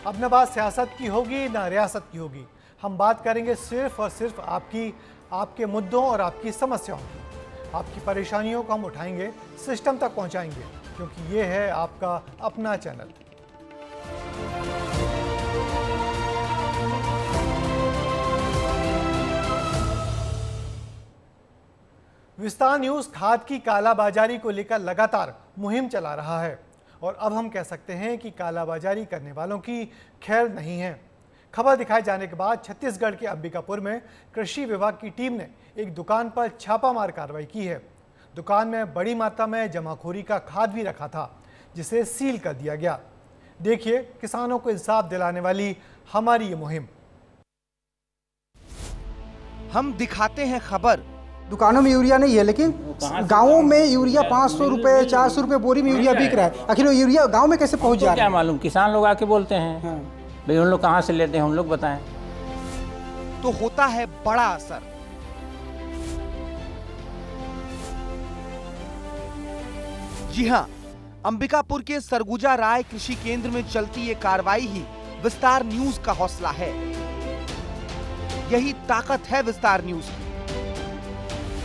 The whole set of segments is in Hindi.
अब न बात सियासत की होगी न रियासत की होगी। हम बात करेंगे सिर्फ और सिर्फ आपके मुद्दों और आपकी समस्याओं की। आपकी परेशानियों को हम उठाएंगे, सिस्टम तक पहुंचाएंगे, क्योंकि ये है आपका अपना चैनल। विस्तार न्यूज़ खाद की कालाबाजारी को लेकर लगातार मुहिम चला रहा है और अब हम कह सकते हैं कि कालाबाजारी करने वालों की खैर नहीं है। खबर दिखाए जाने के बाद छत्तीसगढ़ के अंबिकापुर में कृषि विभाग की टीम ने एक दुकान पर छापामार कार्रवाई की है। दुकान में बड़ी मात्रा में जमाखोरी का खाद भी रखा था, जिसे सील कर दिया गया। देखिए किसानों को इंसाफ दिलाने वाली हमारी ये मुहिम। हम दिखाते हैं खबर। दुकानों में यूरिया नहीं है, लेकिन गांवों में यूरिया 500 रुपए 400 रुपए बोरी में यूरिया बिक रहा है। आखिर वो यूरिया गांव में कैसे पहुंच जा रहा है? क्या मालूम, किसान लोग आके बोलते हैं। हाँ। भाई उन लोग कहाँ से लेते हैं, उन लोग बताएं। तो होता है बड़ा असर। जी हां, अंबिकापुर के सरगुजा राय कृषि केंद्र में चलती ये कार्रवाई ही विस्तार न्यूज का हौसला है। यही ताकत है विस्तार न्यूज की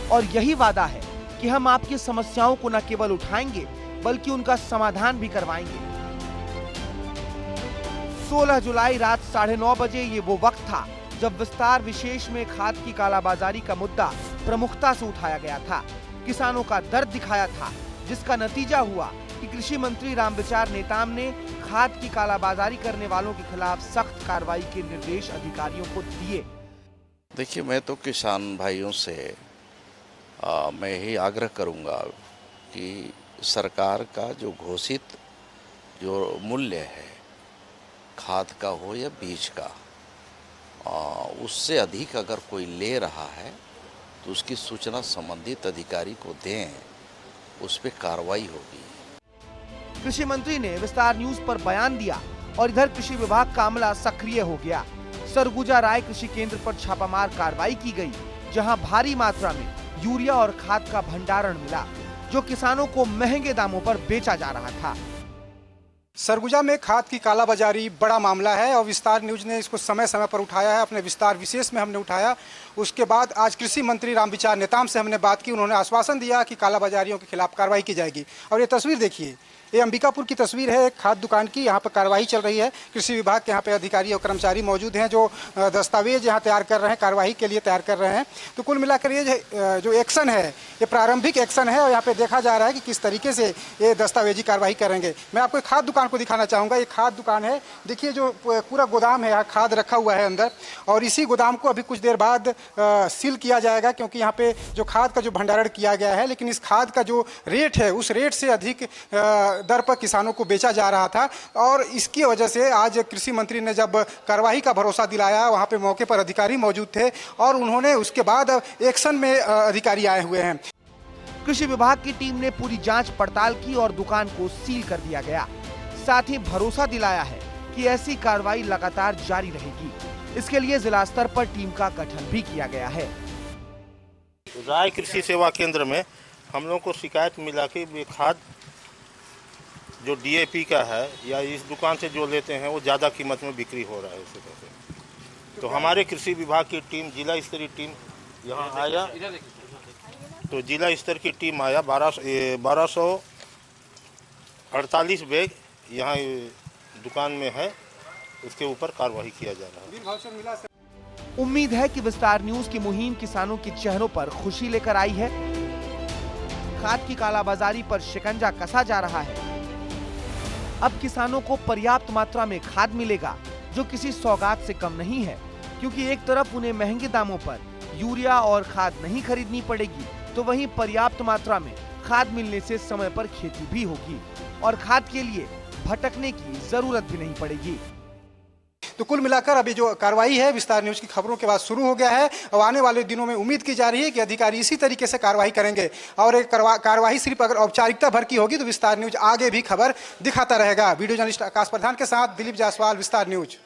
और यही वादा है कि हम आपकी समस्याओं को न केवल उठाएंगे बल्कि उनका समाधान भी करवाएंगे। 16 जुलाई रात 9:30 बजे ये वो वक्त था जब विस्तार विशेष में खाद की कालाबाजारी का मुद्दा प्रमुखता से उठाया गया था। किसानों का दर्द दिखाया था, जिसका नतीजा हुआ कि कृषि मंत्री रामविचार नेताम ने खाद की कालाबाजारी करने वालों के खिलाफ सख्त कार्रवाई के निर्देश अधिकारियों को दिए। देखिए, मैं तो किसान भाइयों से मैं यही आग्रह करूंगा कि सरकार का जो घोषित जो मूल्य है खाद का हो या बीज का, उससे अधिक अगर कोई ले रहा है तो उसकी सूचना संबंधित अधिकारी को दें, उस पर कार्रवाई होगी। कृषि मंत्री ने विस्तार न्यूज पर बयान दिया और इधर कृषि विभाग का अमला सक्रिय हो गया। सरगुजा राय कृषि केंद्र पर छापामार कार्रवाई की गई, जहां भारी मात्रा में यूरिया और खाद का भंडारण मिला, जो किसानों को महंगे दामों पर बेचा जा रहा था। सरगुजा में खाद की कालाबाजारी बड़ा मामला है और विस्तार न्यूज ने इसको समय समय पर उठाया है। अपने विस्तार विशेष में हमने उठाया। उसके बाद आज कृषि मंत्री रामविचार नेताम से हमने बात की। उन्होंने आश्वासन दिया कि कालाबाजारियों के खिलाफ कार्रवाई की जाएगी। और ये तस्वीर देखिए, ये अंबिकापुर की तस्वीर है एक खाद दुकान की। यहाँ पर कार्रवाई चल रही है। कृषि विभाग के यहाँ पे अधिकारी और कर्मचारी मौजूद हैं जो दस्तावेज यहाँ तैयार कर रहे हैं, कार्रवाई के लिए तैयार कर रहे हैं। तो कुल मिलाकर ये जो एक्शन है, ये प्रारंभिक एक्शन है और यहाँ पे देखा जा रहा है कि किस तरीके से ये दस्तावेजी कार्रवाई करेंगे। मैं आपको एक खाद दुकान को दिखाना चाहूँगा। ये खाद दुकान है, देखिए जो पूरा गोदाम है, यहाँ खाद रखा हुआ है अंदर। और इसी गोदाम को अभी कुछ देर बाद सील किया जाएगा, क्योंकि यहाँ पे जो खाद का जो भंडारण किया गया है, लेकिन इस खाद का जो रेट है उस रेट से अधिक दर पर किसानों को बेचा जा रहा था। और इसकी वजह से आज कृषि मंत्री ने जब कार्रवाई का भरोसा दिलाया, वहां पे मौके पर अधिकारी मौजूद थे और उन्होंने उसके बाद एक्शन में अधिकारी आए हुए हैं। कृषि विभाग की टीम ने पूरी जांच पड़ताल की और दुकान को सील कर दिया गया। साथ ही भरोसा दिलाया है कि ऐसी कार्रवाई लगातार जारी रहेगी। इसके लिए जिला स्तर पर टीम का गठन भी किया गया है। राय कृषि सेवा केंद्र में हम लोग को शिकायत मिला कि ये खाद जो DAP का है या इस दुकान से जो लेते हैं वो ज़्यादा कीमत में बिक्री हो रहा है इस तरह से। तो हमारे कृषि विभाग की टीम, जिला स्तरीय टीम यहाँ आया। तो जिला स्तर की टीम आया, 1248 बैग यहाँ दुकान में है, उसके ऊपर कार्रवाई किया जा रहा है। उम्मीद है कि विस्तार न्यूज की मुहिम किसानों के चेहरों पर खुशी लेकर आई है। खाद की कालाबाजारी पर शिकंजा कसा जा रहा है। अब किसानों को पर्याप्त मात्रा में खाद मिलेगा, जो किसी सौगात से कम नहीं है, क्योंकि एक तरफ उन्हें महंगे दामों पर यूरिया और खाद नहीं खरीदनी पड़ेगी, तो वहीं पर्याप्त मात्रा में खाद मिलने से समय पर खेती भी होगी और खाद के लिए भटकने की जरूरत भी नहीं पड़ेगी। तो कुल मिलाकर अभी जो कार्रवाई है विस्तार न्यूज की खबरों के बाद शुरू हो गया है और आने वाले दिनों में उम्मीद की जा रही है कि अधिकारी इसी तरीके से कार्रवाई करेंगे। और एक कार्रवाई सिर्फ अगर औपचारिकता भर की होगी तो विस्तार न्यूज आगे भी खबर दिखाता रहेगा। वीडियो जर्नलिस्ट आकाश प्रधान के साथ दिलीप जायसवाल, विस्तार न्यूज।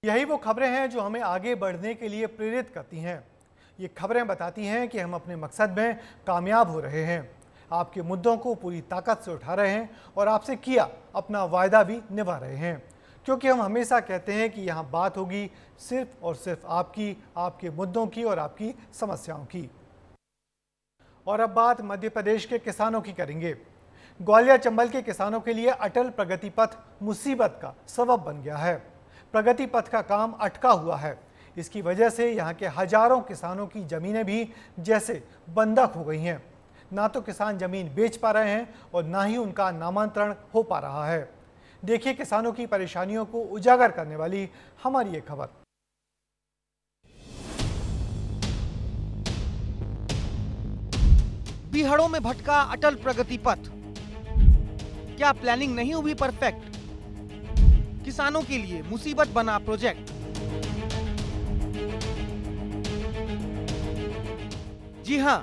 यही वो खबरें हैं जो हमें आगे बढ़ने के लिए प्रेरित करती हैं। ये खबरें बताती हैं कि हम अपने मकसद में कामयाब हो रहे हैं, आपके मुद्दों को पूरी ताकत से उठा रहे हैं और आपसे किया अपना वायदा भी निभा रहे हैं। क्योंकि हम हमेशा कहते हैं कि यहाँ बात होगी सिर्फ और सिर्फ आपकी, आपके मुद्दों की और आपकी समस्याओं की। और अब बात मध्य प्रदेश के किसानों की करेंगे। ग्वालियर चंबल के किसानों के लिए अटल प्रगति पथ मुसीबत का सबब बन गया है। प्रगति पथ का काम अटका हुआ है। इसकी वजह से यहाँ के हजारों किसानों की जमीनें भी जैसे बंधक हो गई हैं। ना तो किसान जमीन बेच पा रहे हैं और ना ही उनका नामांतरण हो पा रहा है। देखिए किसानों की परेशानियों को उजागर करने वाली हमारी ये खबर। बीहड़ों में भटका अटल प्रगति पथ, क्या प्लानिंग नहीं हुई परफेक्ट? किसानों के लिए मुसीबत बना प्रोजेक्ट। जी हां,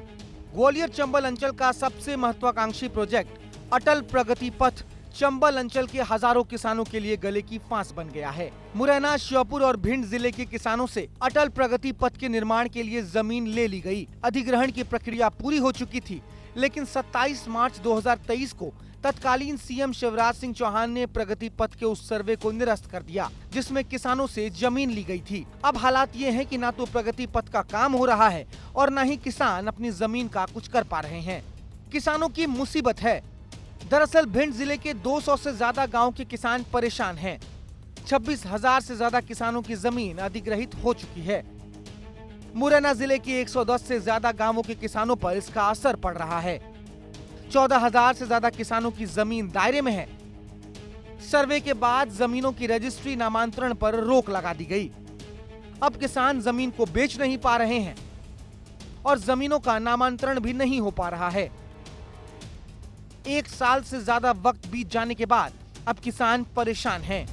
ग्वालियर चंबल अंचल का सबसे महत्वाकांक्षी प्रोजेक्ट अटल प्रगति पथ चंबल अंचल के हजारों किसानों के लिए गले की फांस बन गया है। मुरैना, श्योपुर और भिंड जिले के किसानों से अटल प्रगति पथ के निर्माण के लिए जमीन ले ली गई। अधिग्रहण की प्रक्रिया पूरी हो चुकी थी, लेकिन 27 मार्च 2023 को तत्कालीन सीएम शिवराज सिंह चौहान ने प्रगति पथ के उस सर्वे को निरस्त कर दिया जिसमें किसानों से जमीन ली गई थी। अब हालात ये हैं कि ना तो प्रगति पथ का काम हो रहा है और न ही किसान अपनी जमीन का कुछ कर पा रहे हैं। किसानों की मुसीबत है। दरअसल भिंड जिले के 200 से ज्यादा गाँव के किसान परेशान हैं। 26,000 से ज्यादा किसानों की जमीन अधिग्रहित हो चुकी है। मुरैना जिले के 110 से ज्यादा गांवों के किसानों पर इसका असर पड़ रहा है। 14,000 से ज्यादा किसानों की जमीन दायरे में है। सर्वे के बाद जमीनों की रजिस्ट्री नामांतरण पर रोक लगा दी गई। अब किसान जमीन को बेच नहीं पा रहे हैं और जमीनों का नामांतरण भी नहीं हो पा रहा है। 1 साल से ज्यादा वक्त बीत जाने के बाद अब किसान परेशान हैं।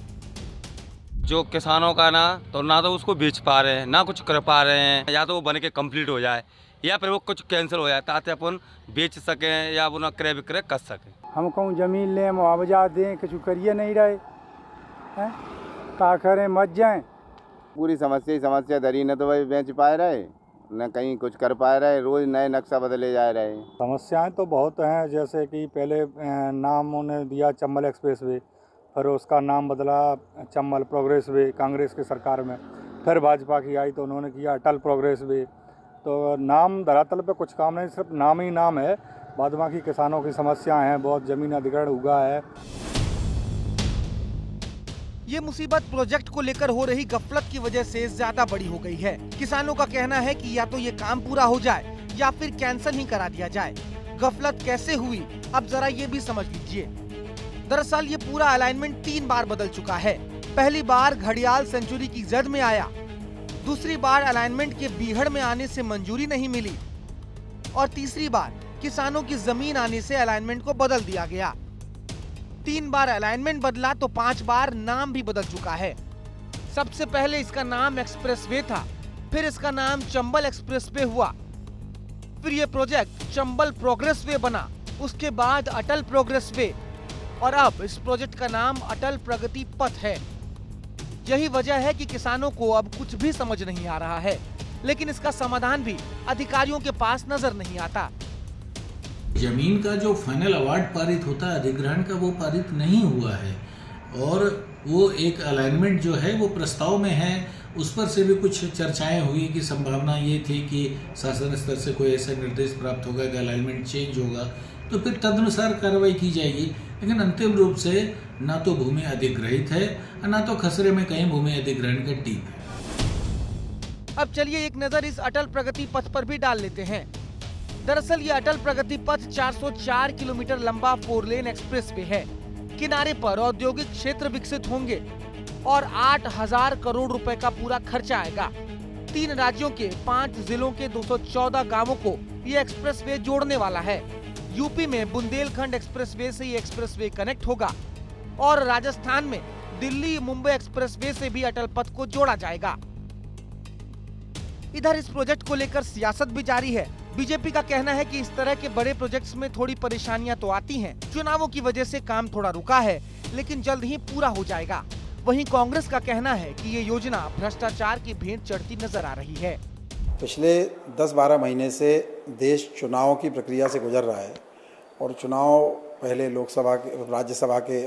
जो किसानों का ना तो उसको बेच पा रहे हैं, ना कुछ कर पा रहे हैं। या तो वो बन के कंप्लीट हो जाए या फिर वो कुछ कैंसिल हो जाए ताकि अपन बेच सकें या वो क्रय विक्रय कर सकें। हम कहूँ जमीन लें, मुआवजा दें, कुछ करिए नहीं रहे हैं, का करें, मत जाएं। पूरी समस्या धरी न तो भाई बेच पाए रहे न कहीं कुछ कर पाए रहे, रोज नए नक्शा बदले जा रहे हैं। समस्याएं तो बहुत हैं, जैसे कि पहले नाम उन्होंने दिया चंबल एक्सप्रेस वे, फिर उसका नाम बदला चंबल प्रोग्रेस वे कांग्रेस की सरकार में, फिर भाजपा की आई तो उन्होंने किया अटल प्रोग्रेस वे। तो नाम धरातल पे कुछ काम नहीं, सिर्फ नाम ही नाम है। बाद बाकी किसानों की समस्याएं हैं, बहुत जमीन अधिग्रहण हुआ है। ये मुसीबत प्रोजेक्ट को लेकर हो रही गफलत की वजह से ज्यादा बड़ी हो गई है। किसानों का कहना है कि या तो ये काम पूरा हो जाए या फिर कैंसिल ही करा दिया जाए। गफलत कैसे हुई, अब जरा ये भी समझ लीजिए। दरअसल ये पूरा अलाइनमेंट 3 बार बदल चुका है। पहली बार घड़ियाल सेंचुरी की जद में आया, दूसरी बार अलाइनमेंट के बीहड़ में आने से मंजूरी नहीं मिली और तीसरी बार किसानों की जमीन आने से अलाइनमेंट को बदल दिया गया। 3 बार अलाइनमेंट बदला तो 5 बार नाम भी बदल चुका है। सबसे पहले इसका नाम एक्सप्रेसवे था, फिर इसका नाम चंबल एक्सप्रेसवे हुआ, फिर ये प्रोजेक्ट चंबल प्रोग्रेस वे बना, उसके बाद अटल प्रोग्रेस वे और अब इस प्रोजेक्ट का नाम अटल प्रगति पथ है। यही वजह है कि किसानों को अब कुछ भी समझ नहीं आ रहा है, लेकिन इसका समाधान भी अधिकारियों के पास नजर नहीं आता। जमीन का जो फाइनल अवार्ड पारित होता है अधिग्रहण का, वो पारित नहीं हुआ है और वो एक अलाइनमेंट जो है वो प्रस्ताव में है। उस पर से भी कुछ चर्चाएं हुई कि संभावना ये थी कि शासन स्तर से कोई ऐसा निर्देश प्राप्त होगा कि अलाइनमेंट चेंज होगा तो फिर तदनुसार कार्रवाई की जाएगी। लेकिन अंतिम रूप से ना तो भूमि अधिग्रहित है और ना तो खसरे में कहीं भूमि अधिग्रहण का टीप है। अब चलिए एक नजर इस अटल प्रगति पथ पर भी डाल लेते हैं। दरअसल ये अटल प्रगति पथ 404 किलोमीटर लंबा 4 लेन एक्सप्रेस वे है। किनारे पर औद्योगिक क्षेत्र विकसित होंगे और 8,000 करोड़ रुपए का पूरा खर्चा आएगा। 3 राज्यों के 5 जिलों के 214 गांवों को ये एक्सप्रेस वे जोड़ने वाला है। यूपी में बुंदेलखंड एक्सप्रेसवे से ये एक्सप्रेसवे कनेक्ट होगा और राजस्थान में दिल्ली मुंबई एक्सप्रेसवे से भी अटल पथ को जोड़ा जाएगा। इधर इस प्रोजेक्ट को लेकर सियासत भी जारी है। बीजेपी का कहना है कि इस तरह के बड़े प्रोजेक्ट्स में थोड़ी परेशानियां तो आती हैं। चुनावों की वजह से काम थोड़ा रुका है, लेकिन जल्द ही पूरा हो जाएगा। वहीं कांग्रेस का कहना है कि ये योजना भ्रष्टाचार की भेंट चढ़ती नजर आ रही है। पिछले 10-12 महीने से देश चुनाव की प्रक्रिया से गुजर रहा है और चुनाव पहले लोकसभा के, राज्यसभा के,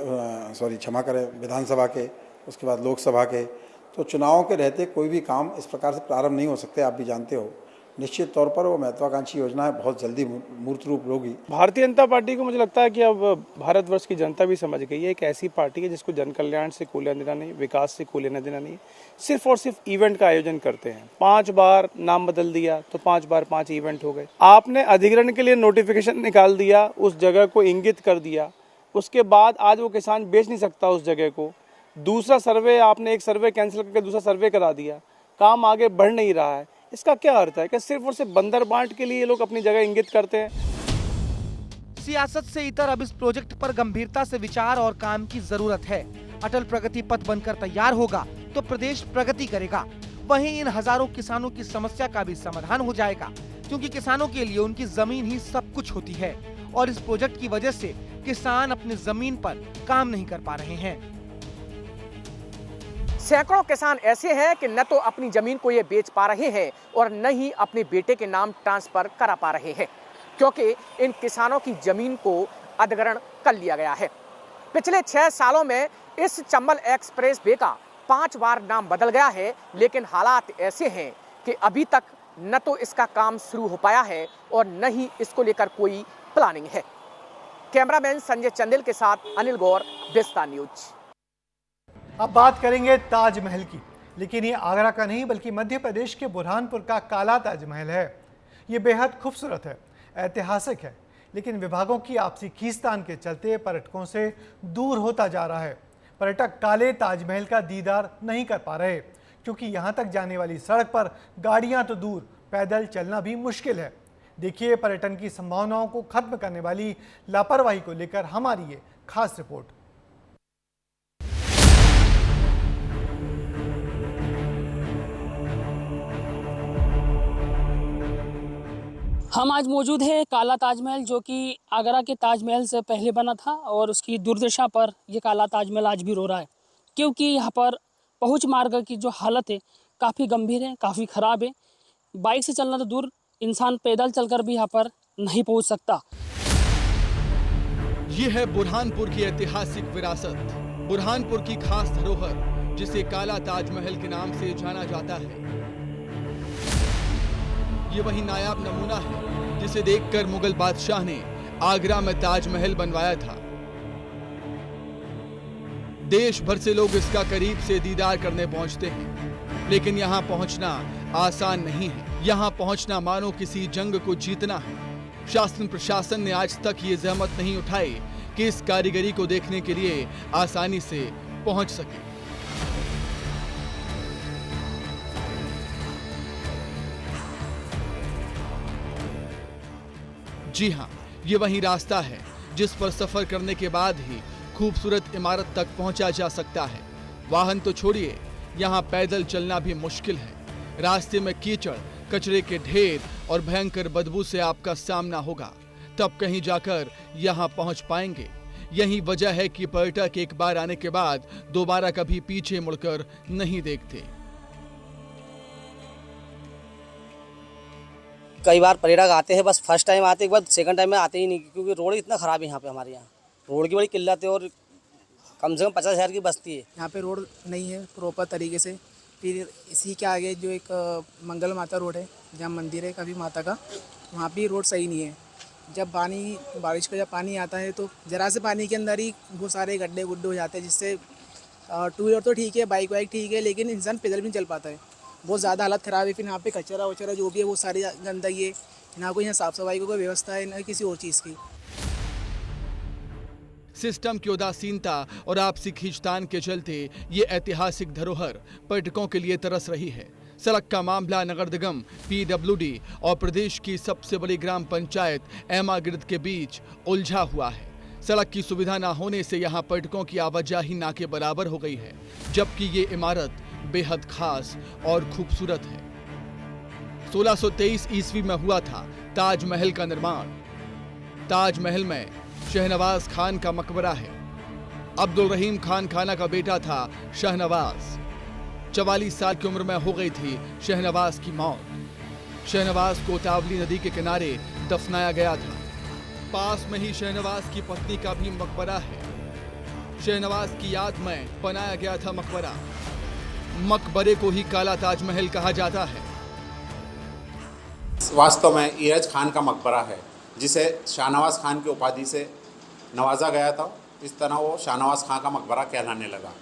क्षमा करें, विधानसभा के, उसके बाद लोकसभा के, तो चुनावों के रहते कोई भी काम इस प्रकार से प्रारंभ नहीं हो सकते, आप भी जानते हो। निश्चित तौर पर वो महत्वाकांक्षी योजना है, बहुत जल्दी मूर्त रूप होगी। भारतीय जनता पार्टी को मुझे लगता है कि अब भारतवर्ष की जनता भी समझ गई है, एक ऐसी पार्टी है जिसको जन कल्याण से कोई लेना देना नहीं, विकास से कोई लेना देना नहीं, सिर्फ और सिर्फ इवेंट का आयोजन करते हैं। 5 बार नाम बदल दिया तो 5 बार 5 इवेंट हो गए। आपने अधिग्रहण के लिए नोटिफिकेशन निकाल दिया, उस जगह को इंगित कर दिया, उसके बाद आज वो किसान बेच नहीं सकता उस जगह को। दूसरा सर्वे, आपने एक सर्वे कैंसिल करके दूसरा सर्वे करा दिया, काम आगे बढ़ नहीं रहा है। इसका क्या अर्थ है कि सिर्फ और सिर्फ बंदर बांट के लिए ये लोग अपनी जगह इंगित करते हैं। सियासत से इतर अब इस प्रोजेक्ट पर गंभीरता से विचार और काम की जरूरत है। अटल प्रगति पथ बनकर तैयार होगा तो प्रदेश प्रगति करेगा। वहीं इन हजारों किसानों की समस्या का भी समाधान हो जाएगा, क्योंकि किसानों के लिए उनकी जमीन ही सब कुछ होती है और इस प्रोजेक्ट की वजह से किसान अपनी जमीन पर काम नहीं कर पा रहे हैं। सैकड़ों किसान ऐसे हैं कि न तो अपनी जमीन को ये बेच पा रहे हैं और न ही अपने बेटे के नाम ट्रांसफर करा पा रहे हैं, क्योंकि इन किसानों की जमीन को अधिग्रहण कर लिया गया है। पिछले 6 सालों में इस चंबल एक्सप्रेस वे का 5 बार नाम बदल गया है, लेकिन हालात ऐसे हैं कि अभी तक न तो इसका काम शुरू हो पाया है और न ही इसको लेकर कोई प्लानिंग है। कैमरामैन संजय चंदेल के साथ अनिल गौर, विस्तार न्यूज। अब बात करेंगे ताजमहल की, लेकिन ये आगरा का नहीं बल्कि मध्य प्रदेश के बुरहानपुर का काला ताजमहल है। ये बेहद खूबसूरत है, ऐतिहासिक है, लेकिन विभागों की आपसी खींचतान के चलते पर्यटकों से दूर होता जा रहा है। पर्यटक काले ताजमहल का दीदार नहीं कर पा रहे, क्योंकि यहाँ तक जाने वाली सड़क पर गाड़ियाँ तो दूर, पैदल चलना भी मुश्किल है। देखिए पर्यटन की संभावनाओं को खत्म करने वाली लापरवाही को लेकर हमारी ये खास रिपोर्ट। हम आज मौजूद है काला ताजमहल, जो कि आगरा के ताजमहल से पहले बना था और उसकी दुर्दशा पर ये काला ताजमहल आज भी रो रहा है, क्योंकि यहाँ पर पहुँच मार्ग की जो हालत है काफ़ी गंभीर है, काफ़ी ख़राब है। बाइक से चलना तो दूर, इंसान पैदल चलकर भी यहाँ पर नहीं पहुँच सकता। ये है बुरहानपुर की ऐतिहासिक विरासत, बुरहानपुर की खास धरोहर, जिसे काला ताजमहल के नाम से जाना जाता है। ये वही नायाब नमूना है जिसे देखकर मुगल बादशाह ने आगरा में ताजमहल बनवाया था। देश भर से लोग इसका करीब से दीदार करने पहुंचते हैं, लेकिन यहाँ पहुंचना आसान नहीं है। यहाँ पहुंचना मानो किसी जंग को जीतना है। शासन प्रशासन ने आज तक ये जहमत नहीं उठाई कि इस कारीगरी को देखने के लिए आसानी से पहुंच सके। जी हाँ, ये वही रास्ता है जिस पर सफर करने के बाद ही खूबसूरत इमारत तक पहुंचा जा सकता है। वाहन तो छोड़िए, यहाँ पैदल चलना भी मुश्किल है। रास्ते में कीचड़, कचरे के ढेर और भयंकर बदबू से आपका सामना होगा, तब कहीं जाकर यहाँ पहुंच पाएंगे। यही वजह है कि पर्यटक एक बार आने के बाद दोबारा कभी पीछे मुड़कर नहीं देखते। कई बार पर्यटक आते हैं, बस फर्स्ट टाइम आते हैं, बाद सेकंड टाइम में आते ही नहीं, क्योंकि रोड इतना ख़राब है यहाँ पे। हमारे यहाँ रोड की बड़ी किल्लत है और कम से कम 50,000 की बस्ती है। यहाँ पे रोड नहीं है प्रॉपर तरीके से। फिर इसी के आगे जो एक मंगल माता रोड है, जहाँ मंदिर है कभी माता का, वहाँ भी रोड सही नहीं है। जब पानी, बारिश का जब पानी आता है तो ज़रा से पानी के अंदर ही बहुत सारे गड्ढे गुड्ढे हो जाते हैं, जिससे टू व्हीलर तो ठीक है, बाइक वाइक ठीक है, लेकिन इंसान पैदल भी नहीं चल पाता है। बहुत ज़्यादा हालत ख़राब है। फिर यहाँ पे कचरा वचरा जो भी है वो सारी गंदगी है, ना कोई यहाँ साफ़ सफाई की कोई व्यवस्था है, ना किसी और चीज़ की। सिस्टम की उदासीनता और आपसी खींचतान के चलते ये ऐतिहासिक धरोहर पर्यटकों के लिए तरस रही है। सड़क का मामला नगर निगम, PWD और प्रदेश की सबसे बड़ी ग्राम पंचायत एमा गिरद के बीच उलझा हुआ है। सड़क की सुविधा न होने से यहाँ पर्यटकों की आवाजाही ना के बराबर हो गई है, जबकि ये इमारत बेहद खास और खूबसूरत है। 1623 ईस्वी में हुआ था ताजमहल का निर्माण। ताजमहल में शहनवाज खान का मकबरा है। अब्दुल रहीम खान खाना का बेटा था शहनवाज। 44 साल की उम्र में हो गई थी शहनवाज की मौत। शहनवाज को तावली नदी के किनारे दफनाया गया था। पास में ही शहनवाज की पत्नी का भी मकबरा है। शहनवाज की याद में बनाया गया था मकबरा। मकबरे को ही काला ताजमहल कहा जाता है। वास्तव में इरज खान का मकबरा है, जिसे शाहनवाज खान की उपाधि से नवाजा गया था। इस तरह वो शाहनवाज खान का मकबरा कहलाने लगा।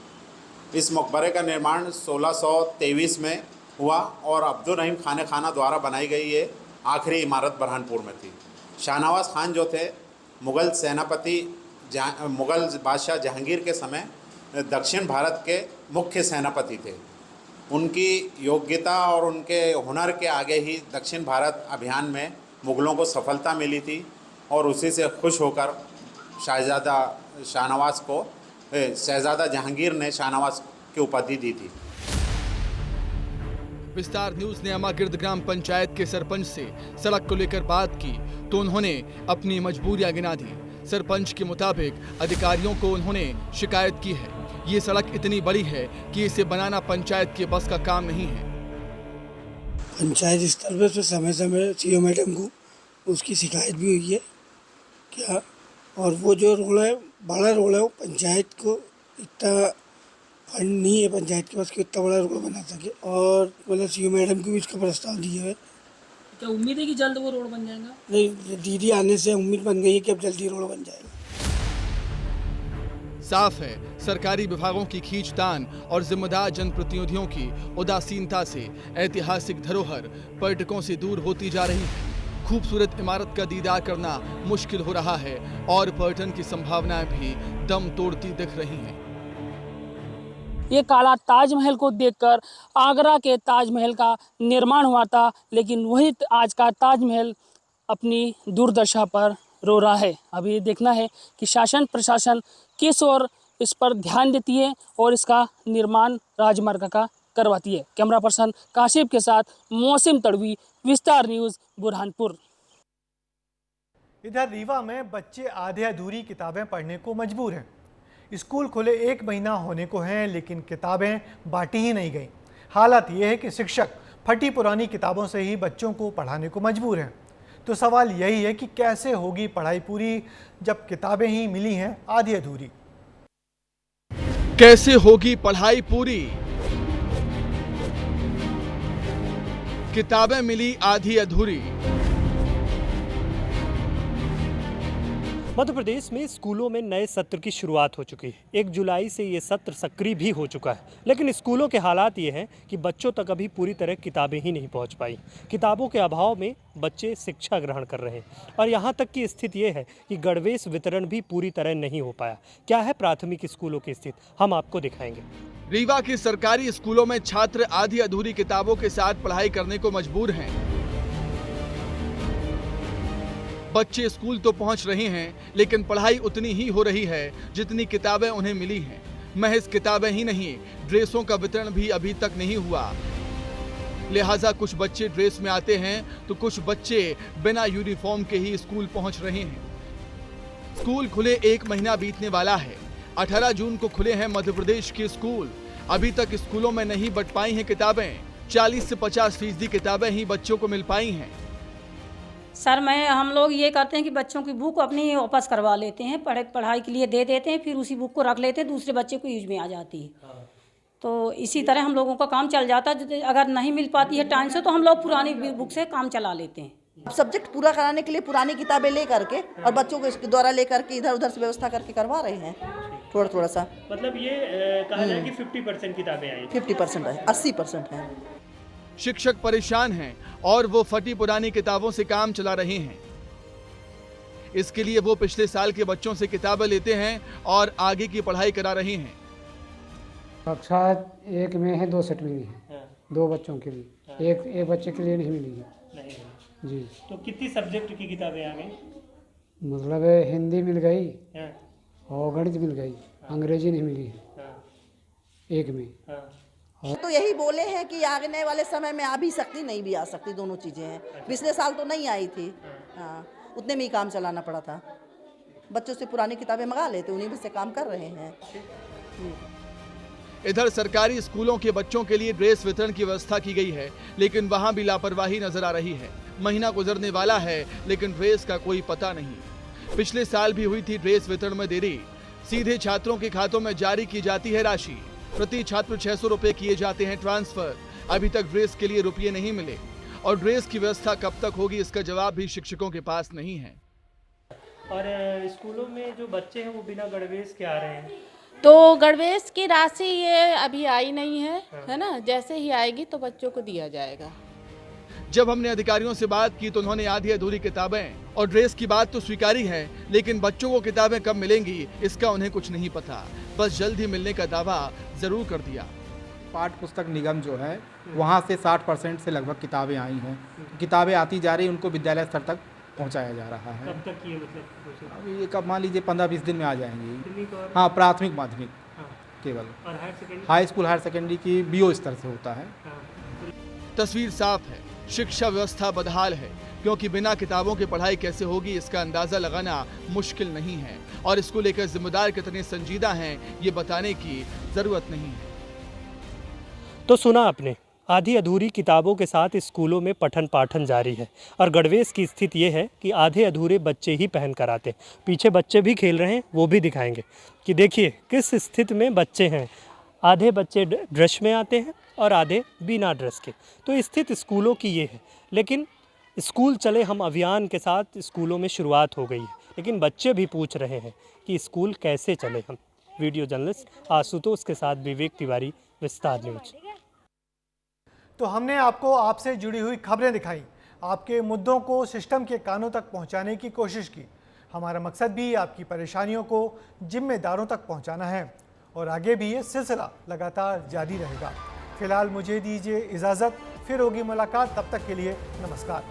इस मकबरे का निर्माण 1623 में हुआ और अब्दुल रहीम खान खाना द्वारा बनाई गई ये आखिरी इमारत बुरहानपुर में थी। शाहनवाज खान जो थे मुग़ल सेनापति, मुग़ल बादशाह जहांगीर के समय दक्षिण भारत के मुख्य सेनापति थे। उनकी योग्यता और उनके हुनर के आगे ही दक्षिण भारत अभियान में मुग़लों को सफलता मिली थी और उसी से खुश होकर शहजादा शाहनवाज को शहजादा जहांगीर ने शाहनवाज की उपाधि दी थी। विस्तार न्यूज ने अमागिर्द ग्राम पंचायत के सरपंच से सड़क को लेकर बात की तो उन्होंने अपनी मजबूरियां गिना दी। सरपंच के मुताबिक अधिकारियों को उन्होंने शिकायत की है। ये सड़क इतनी बड़ी है कि इसे बनाना पंचायत के बस का काम नहीं है। पंचायत स्तर पर तो समय समय सीओ मैडम को उसकी शिकायत भी हुई है क्या, और वो जो रोड है बड़ा रोड है, वो पंचायत को इतना फंड नहीं है पंचायत के पास कि इतना बड़ा रोड बना सके, और मतलब सीओ मैडम को भी इसका प्रस्ताव दिया है। क्या उम्मीद है कि जल्द वो रोड बन जाएगा? नहीं, दीदी आने से उम्मीद बन गई है कि अब जल्दी रोड बन जाएगा। साफ है सरकारी विभागों की खींचतान और जिम्मेदार जनप्रतिनिधियों की उदासीनता से ऐतिहासिक धरोहर पर्यटकों से दूर होती जा रही है। खूबसूरत इमारत का दीदार करना मुश्किल हो रहा है और पर्यटन की संभावनाएं भी दम तोड़ती दिख रही हैं। ये काला ताजमहल को देखकर आगरा के ताजमहल का निर्माण हुआ था, लेकिन वही आज का ताजमहल अपनी दुर्दशा पर रो रहा है। अब ये देखना है कि शासन प्रशासन किस ओर इस पर ध्यान देती है और इसका निर्माण राजमार्ग का करवाती है। कैमरा पर्सन काशिफ के साथ मौसिम तड़वी, विस्तार न्यूज़, बुरहानपुर। इधर रीवा में बच्चे आधे अधूरी किताबें पढ़ने को मजबूर हैं। स्कूल खुले 1 महीना होने को हैं, लेकिन किताबें बांटी ही नहीं गई। हालत यह है कि शिक्षक फटी पुरानी किताबों से ही बच्चों को पढ़ाने को मजबूर हैं। तो सवाल यही है कि कैसे होगी पढ़ाई पूरी जब किताबें ही मिली हैं आधी अधूरी। कैसे होगी पढ़ाई पूरी? किताबें मिली आधी अधूरी। मध्य प्रदेश में स्कूलों में नए सत्र की शुरुआत हो चुकी है। 1 जुलाई से ये सत्र सक्रिय भी हो चुका है, लेकिन स्कूलों के हालात ये हैं कि बच्चों तक अभी पूरी तरह किताबें ही नहीं पहुंच पाई। किताबों के अभाव में बच्चे शिक्षा ग्रहण कर रहे हैं और यहाँ तक की स्थिति ये है कि गणवेश वितरण भी पूरी तरह नहीं हो पाया। क्या है प्राथमिक स्कूलों की स्थिति, हम आपको दिखाएंगे। रीवा के सरकारी स्कूलों में छात्र आधी अधूरी किताबों के साथ पढ़ाई करने को मजबूर हैं। बच्चे स्कूल तो पहुंच रहे हैं, लेकिन पढ़ाई उतनी ही हो रही है जितनी किताबें उन्हें मिली हैं। महज किताबें ही नहीं, ड्रेसों का वितरण भी अभी तक नहीं हुआ। लिहाजा कुछ बच्चे ड्रेस में आते हैं तो कुछ बच्चे बिना यूनिफॉर्म के ही स्कूल पहुंच रहे हैं। स्कूल खुले 1 महीना बीतने वाला है। 18 जून को खुले हैं मध्य प्रदेश के स्कूल। अभी तक स्कूलों में नहीं बंट पाई हैं किताबें। 40 से 50% किताबें ही बच्चों को मिल पाई हैं। सर हम लोग ये करते हैं कि बच्चों की बुक अपनी वापस करवा लेते हैं, पढ़ाई के लिए दे देते हैं, फिर उसी बुक को रख लेते हैं, दूसरे बच्चे को यूज में आ जाती है। तो इसी तरह हम लोगों का काम चल जाता है। अगर नहीं मिल पाती है टाइम से तो हम लोग पुरानी बुक से काम चला लेते हैं। सब्जेक्ट पूरा कराने के लिए पुरानी किताबें ले करके और बच्चों को इसके द्वारा ले करके इधर उधर से व्यवस्था करके करवा रहे हैं थोड़ा सा। मतलब ये कहा जाए कि 50% किताबें आई, 50% है, 80% है। शिक्षक परेशान हैं और वो फटी पुरानी किताबों से काम चला रहे हैं। इसके लिए वो पिछले साल के बच्चों से किताबें लेते हैं और आगे की पढ़ाई करा रहे हैं। कक्षा 1 में है 2 सेट मिली है, 2 बच्चों के लिए, एक बच्चे के लिए नहीं मिली है जी। तो कितनी सब्जेक्ट की किताबें आ गई? मतलब हिंदी मिल गई और गणित मिल गई, अंग्रेजी नहीं मिली है 1 में। तो यही बोले हैं कि आने वाले समय में आ भी सकती, नहीं भी आ सकती, दोनों चीज़ें हैं। पिछले साल तो नहीं आई थी, हाँ, उतने में ही काम चलाना पड़ा था। बच्चों से पुरानी किताबें मंगा लेते, उन्हीं में से काम कर रहे हैं। इधर सरकारी स्कूलों के बच्चों के लिए ड्रेस वितरण की व्यवस्था की गई है, लेकिन वहां भी लापरवाही नजर आ रही है। महीना गुजरने वाला है, लेकिन ड्रेस का कोई पता नहीं। पिछले साल भी हुई थी ड्रेस वितरण में देरी। सीधे छात्रों के खातों में जारी की जाती है राशि। प्रति छात्र 600 रुपए किए जाते हैं ट्रांसफर। अभी तक ड्रेस के लिए रुपये नहीं मिले और ड्रेस की व्यवस्था कब तक होगी इसका जवाब भी शिक्षकों के पास नहीं है। और स्कूलों में जो बच्चे हैं वो बिना गणवेश के आ रहे हैं, तो गणवेश की राशि ये अभी आई नहीं है ना, जैसे ही आएगी तो बच्चों को दिया जाएगा। जब हमने अधिकारियों से बात की तो उन्होंने आधी अधूरी किताबें और ड्रेस की बात तो स्वीकारी है, लेकिन बच्चों को किताबें कब मिलेंगी इसका उन्हें कुछ नहीं पता। बस जल्द ही मिलने का दावा जरूर कर दिया। पाठ्य पुस्तक निगम जो है वहाँ से 60% से लगभग किताबें आई हैं। किताबें आती जा रही, उनको विद्यालय स्तर तक पहुँचाया जा रहा है। कब तक ये मतलब अभी ये कब मान लीजिए 15-20 दिन में आ जाएंगी। हाँ, प्राथमिक माध्यमिक केवल, और higher secondary, high school higher secondary की BO स्तर से होता है। तस्वीर साफ है, शिक्षा व्यवस्था बदहाल है, क्योंकि बिना किताबों की पढ़ाई कैसे होगी इसका अंदाजा लगाना मुश्किल नहीं है और इसको लेकर जिम्मेदार कितने संजीदा हैं ये बताने की जरूरत नहीं है। तो सुना आपने, आधी अधूरी किताबों के साथ स्कूलों में पठन पाठन जारी है और गणवेश की स्थिति ये है कि आधे अधूरे बच्चे ही पहन कर आते हैं। पीछे बच्चे भी खेल रहे हैं, वो भी दिखाएंगे कि देखिए किस स्थिति में बच्चे हैं। आधे बच्चे ड्रेस में आते हैं और आधे बिना ड्रेस के। तो स्थिति स्कूलों की ये है, लेकिन स्कूल चले हम अभियान के साथ स्कूलों में शुरुआत हो गई है, लेकिन बच्चे भी पूछ रहे हैं कि स्कूल कैसे चले हम। वीडियो जर्नलिस्ट आशुतोष के साथ विवेक तिवारी, विस्तार न्यूज। तो हमने आपको आपसे जुड़ी हुई खबरें दिखाई, आपके मुद्दों को सिस्टम के कानों तक पहुंचाने की कोशिश की। हमारा मकसद भी आपकी परेशानियों को जिम्मेदारों तक पहुंचाना है और आगे भी ये सिलसिला लगातार जारी रहेगा। फिलहाल मुझे दीजिए इजाज़त, फिर होगी मुलाकात, तब तक के लिए नमस्कार।